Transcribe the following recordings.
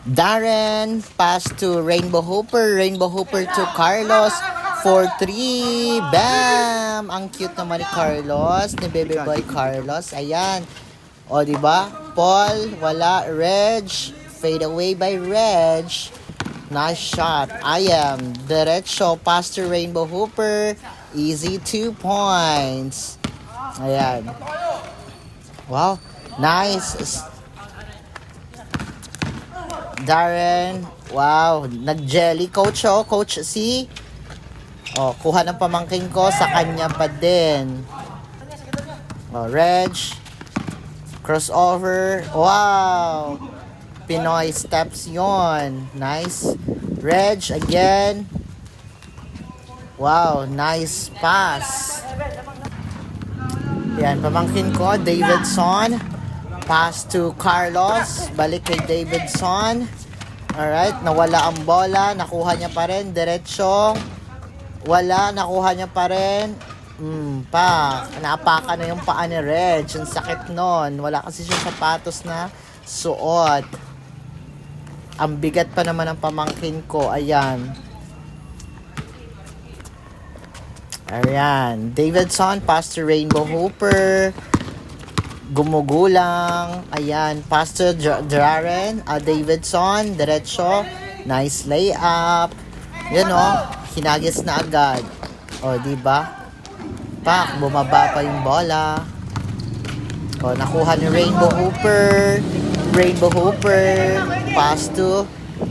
Darren, pass to Rainbow Hooper. Rainbow Hooper to Carlos. 4-3. Bam! Ang cute naman ni Carlos, ni Baby Boy Carlos. Ayan. O, diba? Paul, wala. Reg, fade away by Reg. Nice shot. I am. Diretso, pass to Rainbow Hooper. Easy 2 points. Ayan. Wow. Nice. Darren. Wow. Nag-jelly. Coach, oh. Coach C. Oh, kuha ng pamangkin ko. Sa kanya pa din. Oh, Reg. Crossover. Wow. Pinoy steps yon. Nice. Reg again. Wow. Nice pass. Yan. Pamangkin ko. Davidson. Pass to Carlos. Balik kay Davidson. Alright. Nawala ang bola. Nakuha niya pa rin. Diretso. Wala. Nakuha niya pa rin. Naapakan na yung paa ni Reg. Ang sakit nun. Wala kasi siya sapatos na suot. Ang bigat pa naman ng pamangkin ko. Ayan. Ayan. Davidson. Pass to Rainbow Hooper. Gumugulang. Ayan. Pass to Darren. Davidson. Diretso. Nice layup. Yun o. Hinagis na agad. O, diba? Pak. Bumaba pa yung bola. O, nakuha ni Rainbow Hooper. Rainbow Hooper. Pass to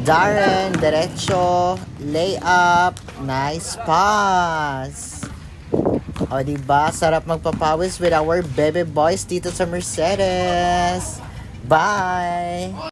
Darren. Diretso. Layup. Nice pass. O, diba? Sarap magpapawis with our baby boys dito sa Mercedes. Bye!